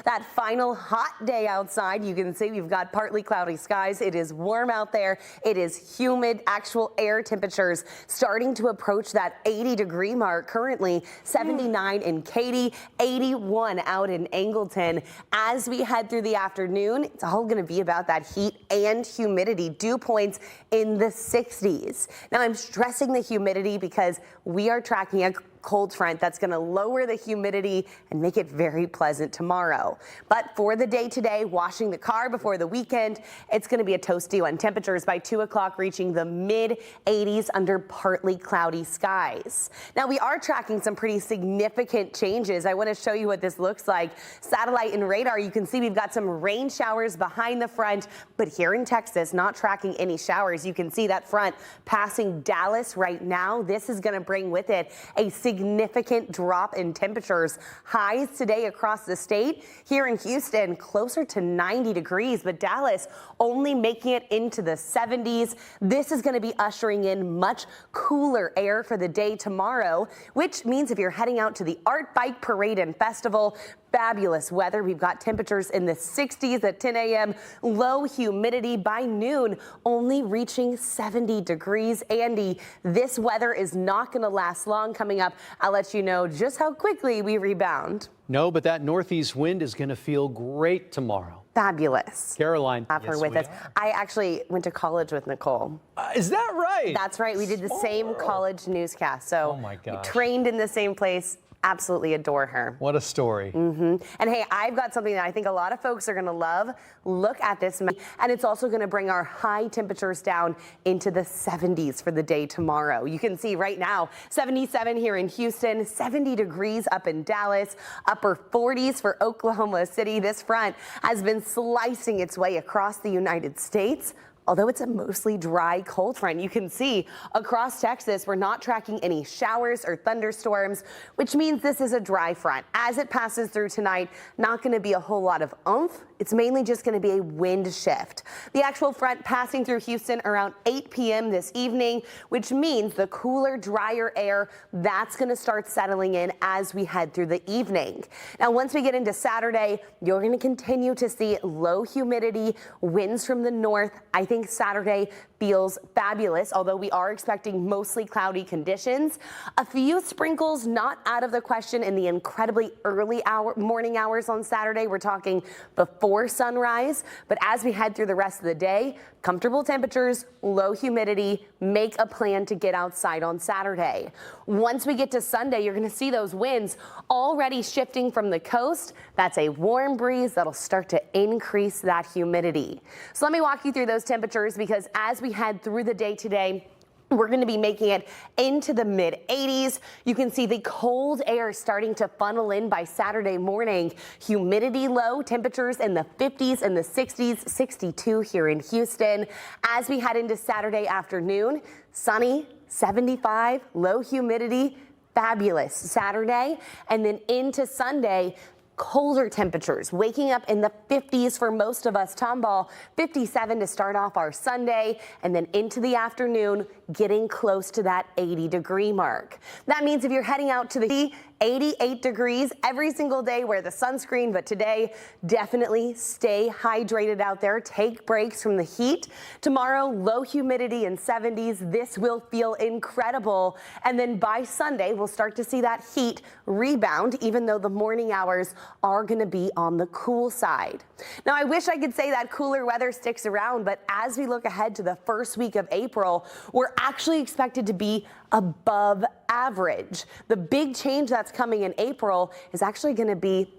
That final hot day outside. You can see we've got partly cloudy skies. It is warm out there. It is humid. Actual air temperatures starting to approach that 80-degree mark. Currently 79 in Katy, 81 out in Angleton. As we head through the afternoon, it's all going to be about that heat and humidity. Dew points in the 60s. Now I'm stressing the humidity because we are tracking a cold front that's going to lower the humidity and make it very pleasant tomorrow. But for the day today, washing the car before the weekend, it's going to be a toasty one. Temperatures by 2 o'clock reaching the mid 80s under partly cloudy skies. Now we are tracking some pretty significant changes. I want to show you what this looks like. Satellite and radar, you can see we've got some rain showers behind the front, but here in Texas, not tracking any showers. You can see that front passing Dallas right now. This is going to bring with it a significant drop in temperatures. Highs today across the state. Here in Houston, closer to 90 degrees, but Dallas only making it into the 70s. This is going to be ushering in much cooler air for the day tomorrow, which means if you're heading out to the Art Bike Parade and Festival, fabulous weather. We've got temperatures in the 60s at 10 a.m. Low humidity by noon, only reaching 70 degrees. Andy, this weather is not going to last long. Coming up, I'll let you know just how quickly we rebound. No, but that northeast wind is going to feel great tomorrow. Fabulous. Caroline. Have her with us. I actually went to college with Nicole. Is that right? That's right. We did the same college newscast. So oh my gosh. We trained in the same place. Absolutely adore her. What a story. And hey, I've got something that I think a lot of folks are going to love. Look at this. And it's also going to bring our high temperatures down into the 70s for the day tomorrow. You can see right now, 77 here in Houston, 70 degrees up in Dallas, upper 40s for Oklahoma City. This front has been slicing its way across the United States. Although it's a mostly dry cold front, you can see across Texas, we're not tracking any showers or thunderstorms, which means this is a dry front. As it passes through tonight, not going to be a whole lot of oomph. It's mainly just going to be a wind shift. The actual front passing through Houston around 8 p.m. this evening, which means the cooler, drier air, that's going to start settling in as we head through the evening. Now, once we get into Saturday, you're going to continue to see low humidity, winds from the north. I think Saturday feels fabulous, although we are expecting mostly cloudy conditions. A few sprinkles not out of the question in the incredibly early morning hours on Saturday. We're talking before sunrise, but as we head through the rest of the day, comfortable temperatures, low humidity, make a plan to get outside on Saturday. Once we get to Sunday, you're going to see those winds already shifting from the coast. That's a warm breeze that'll start to increase that humidity. So let me walk you through those temperatures, because as we head through the day today, we're going to be making it into the mid 80s. You can see the cold air starting to funnel in by Saturday morning. Humidity low, temperatures in the 50s and the 60s, 62 here in Houston. As we head into Saturday afternoon, sunny, 75, low humidity, fabulous Saturday. And then into Sunday, colder temperatures, waking up in the 50s for most of us. Tomball, 57 to start off our Sunday, and then into the afternoon, getting close to that 80-degree mark. That means if you're heading out to the 88 degrees every single day, wear the sunscreen, but today, definitely stay hydrated out there. Take breaks from the heat. Tomorrow, low humidity in 70s. This will feel incredible. And then by Sunday, we'll start to see that heat rebound, even though the morning hours are going to be on the cool side. Now, I wish I could say that cooler weather sticks around, but as we look ahead to the first week of April, we're actually expected to be above average. The big change that's coming in April is actually going to be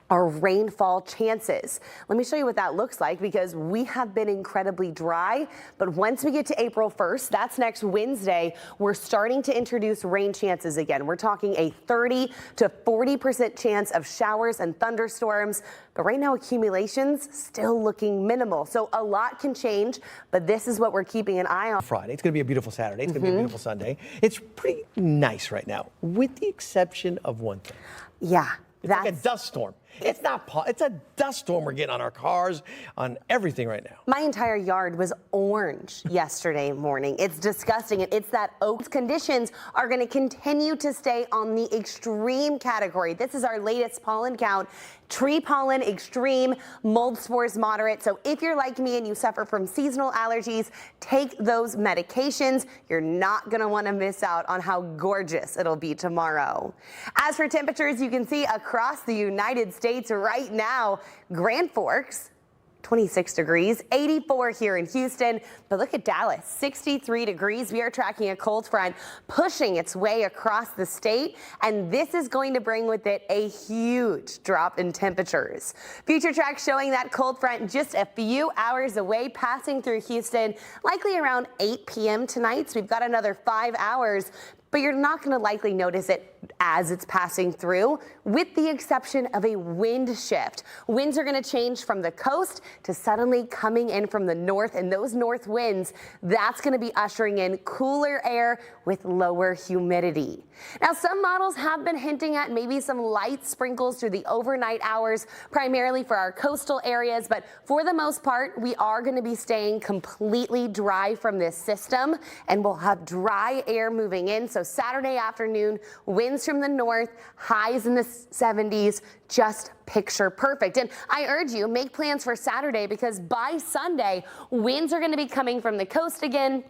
our rainfall chances. Let me show you what that looks like, because we have been incredibly dry, but once we get to April 1st, that's next Wednesday, we're starting to introduce rain chances again. We're talking a 30 to 40% chance of showers and thunderstorms, but right now accumulations still looking minimal. So a lot can change, but this is what we're keeping an eye on. Friday, it's going to be a beautiful Saturday. It's going to be a beautiful Sunday. It's pretty nice right now, with the exception of one thing. Yeah. It's like a dust storm. It's not, it's a dust storm we're getting on our cars, on everything right now. My entire yard was orange yesterday morning. It's disgusting, and it's that oak conditions are going to continue to stay on the extreme category. This is our latest pollen count. Tree pollen extreme, mold spores moderate. So if you're like me and you suffer from seasonal allergies, take those medications. You're not going to want to miss out on how gorgeous it'll be tomorrow. As for temperatures, you can see across the United States right now, Grand Forks, 26 degrees, 84 here in Houston. But look at Dallas, 63 degrees. We are tracking a cold front pushing its way across the state, and this is going to bring with it a huge drop in temperatures. Future track showing that cold front just a few hours away, passing through Houston, likely around 8 p.m. tonight. So we've got another 5 hours. But you're not going to likely notice it as it's passing through, with the exception of a wind shift. Winds are going to change from the coast to suddenly coming in from the north, and those north winds, that's going to be ushering in cooler air with lower humidity. Now, some models have been hinting at maybe some light sprinkles through the overnight hours, primarily for our coastal areas, but for the most part, we are going to be staying completely dry from this system, and we'll have dry air moving in. So Saturday afternoon, winds from the north, highs in the 70s, just picture perfect. And I urge you, make plans for Saturday, because by Sunday, winds are going to be coming from the coast again.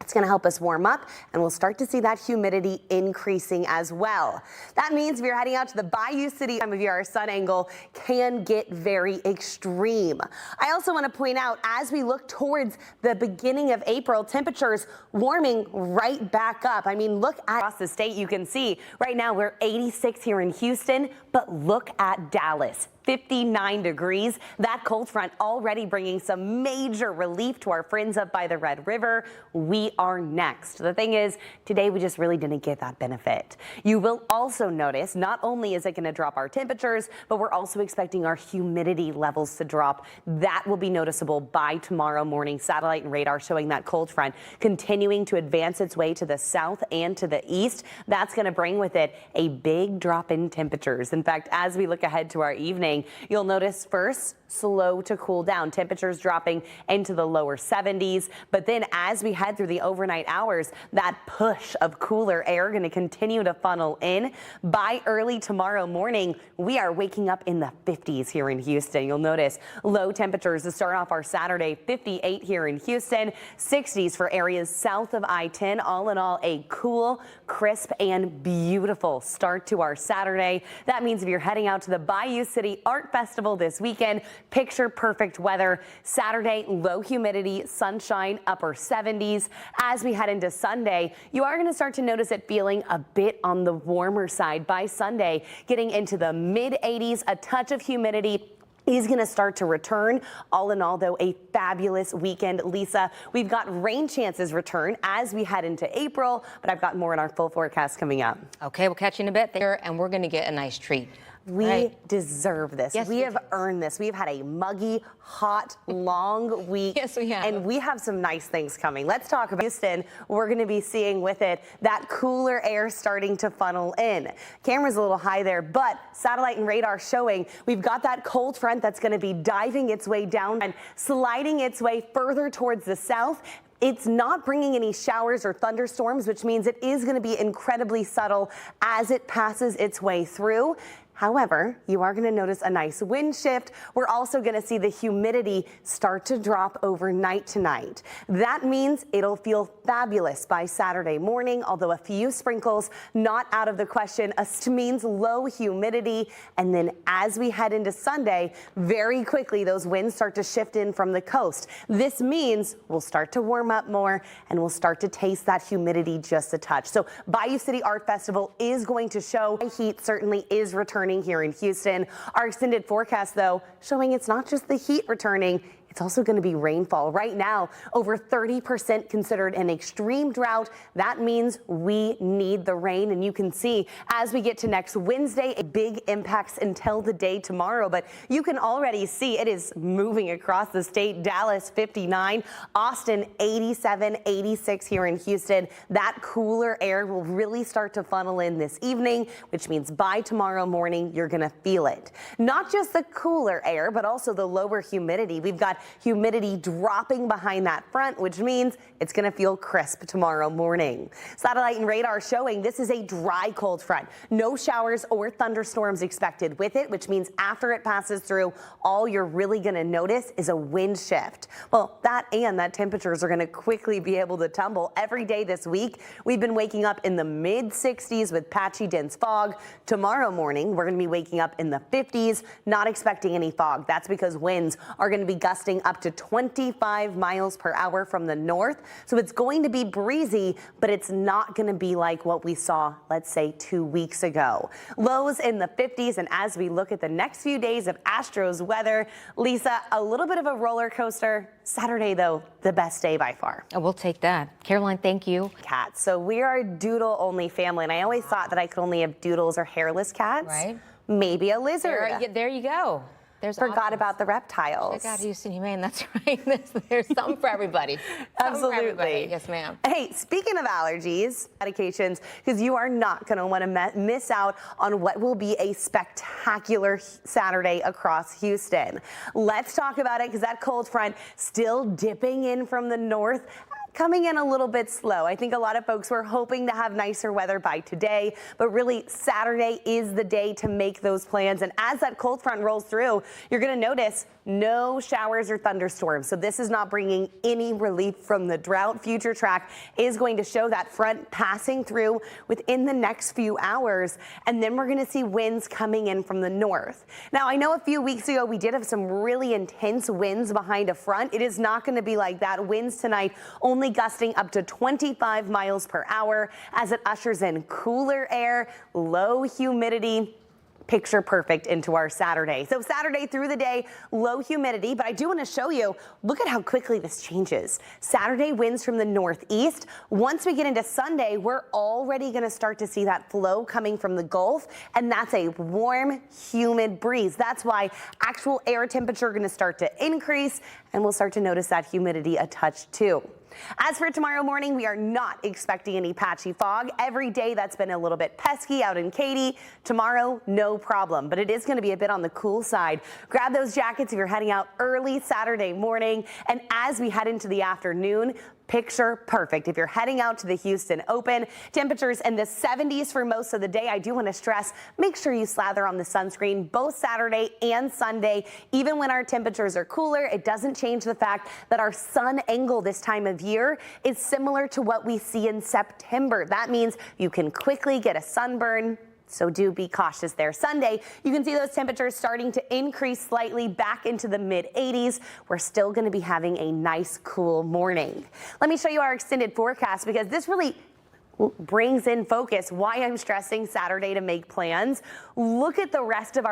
It's going to help us warm up, and we'll start to see that humidity increasing as well. That means if you're heading out to the Bayou City time of year, our sun angle can get very extreme. I also want to point out, as we look towards the beginning of April, temperatures warming right back up. I mean, look across the state. You can see right now we're 86 here in Houston, but look at Dallas. 59 degrees. That cold front already bringing some major relief to our friends up by the Red River. We are next. The thing is, today we just really didn't get that benefit. You will also notice not only is it going to drop our temperatures, but we're also expecting our humidity levels to drop. That will be noticeable by tomorrow morning. Satellite and radar showing that cold front continuing to advance its way to the south and to the east. That's going to bring with it a big drop in temperatures. In fact, as we look ahead to our evening, you'll notice first slow to cool down, temperatures dropping into the lower 70s. But then as we head through the overnight hours, that push of cooler air going to continue to funnel in. By early tomorrow morning, we are waking up in the 50s here in Houston. You'll notice low temperatures to start off our Saturday, 58 here in Houston, 60s for areas south of I-10. All in all, a cool, crisp, and beautiful start to our Saturday. That means if you're heading out to the Bayou City Art Festival this weekend, picture perfect weather. Saturday, low humidity, sunshine, upper 70s. As we head into Sunday, you are going to start to notice it feeling a bit on the warmer side by Sunday, getting into the mid 80s, a touch of humidity is going to start to return. All in all, though, a fabulous weekend. Lisa, we've got rain chances return as we head into April, but I've got more in our full forecast coming up. Okay, we'll catch you in a bit there, and we're going to get a nice treat. We deserve this. Yes, we we have do. earned this. We've had a muggy, hot, long week. Yes, we have. And we have some nice things coming. Let's talk about Houston. We're going to be seeing with it that cooler air starting to funnel in. Camera's a little high there, but satellite and radar showing we've got that cold front that's going to be diving its way down and sliding its way further towards the south. It's not bringing any showers or thunderstorms, which means it is going to be incredibly subtle as it passes its way through. However, you are going to notice a nice wind shift. We're also going to see the humidity start to drop overnight tonight. That means it'll feel fabulous by Saturday morning, although a few sprinkles not out of the question. Means low humidity. And then as we head into Sunday, very quickly those winds start to shift in from the coast. This means we'll start to warm up more and we'll start to taste that humidity just a touch. So Bayou City Art Festival is going to show heat certainly is returning here in Houston. Our extended forecast, though, showing it's not just the heat returning, It's also going to be rainfall. Right now, over 30% considered an extreme drought. That means we need the rain. And you can see as we get to next Wednesday, big impacts until the day tomorrow. But you can already see it is moving across the state. Dallas 59, Austin 87, 86 here in Houston. That cooler air will really start to funnel in this evening, which means by tomorrow morning, you're going to feel it. Not just the cooler air, but also the lower humidity. We've got humidity dropping behind that front, which means it's going to feel crisp tomorrow morning. Satellite and radar showing this is a dry cold front. No showers or thunderstorms expected with it, which means after it passes through, all you're really going to notice is a wind shift. Well, that temperatures are going to quickly be able to tumble every day this week. We've been waking up in the mid 60s with patchy dense fog. Tomorrow morning, we're going to be waking up in the 50s, not expecting any fog. That's because winds are going to be gusting up to 25 miles per hour from the north. So it's going to be breezy, but it's not going to be like what we saw, let's say, 2 weeks ago. Lows in the 50s. And as we look at the next few days of Astros weather, Lisa, a little bit of a roller coaster. Saturday, though, the best day by far. Oh, we'll take that. Caroline, thank you. Cats. So we are a doodle only family. And I always thought that I could only have doodles or hairless cats. Right. Maybe a lizard. There you go. There's Forgot options. about the reptiles. Check out Houston Humane. That's right. There's something for everybody. Something for everybody. Absolutely. Yes, ma'am. Hey, speaking of allergies, medications, because you are not going to want to miss out on what will be a spectacular Saturday across Houston. Let's talk about it because that cold front still dipping in from the north. Coming in a little bit slow. I think a lot of folks were hoping to have nicer weather by today, but really Saturday is the day to make those plans. And as that cold front rolls through, you're going to notice no showers or thunderstorms. So this is not bringing any relief from the drought. Future Track is going to show that front passing through within the next few hours. And then we're going to see winds coming in from the north. Now, I know a few weeks ago we did have some really intense winds behind a front. It is not going to be like that. Winds tonight only gusting up to 25 miles per hour as it ushers in cooler air, low humidity. Picture perfect into our Saturday. So Saturday through the day, low humidity, but I do want to show you, look at how quickly this changes. Saturday winds from the northeast. Once we get into Sunday, we're already going to start to see that flow coming from the Gulf, and that's a warm, humid breeze. That's why actual air temperature going to start to increase, and we'll start to notice that humidity a touch too. As for tomorrow morning, we are not expecting any patchy fog. Every day that's been a little bit pesky out in Katy. Tomorrow, no problem, but it is going to be a bit on the cool side. Grab those jackets if you're heading out early Saturday morning. And as we head into the afternoon, picture perfect. If you're heading out to the Houston Open, temperatures in the 70s for most of the day. I do want to stress, make sure you slather on the sunscreen both Saturday and Sunday. Even when our temperatures are cooler, it doesn't change the fact that our sun angle this time of year is similar to what we see in September. That means you can quickly get a sunburn. So do be cautious there. Sunday, you can see those temperatures starting to increase slightly back into the mid 80s. We're still going to be having a nice cool morning. Let me show you our extended forecast because this really brings in focus why I'm stressing Saturday to make plans. Look at the rest of our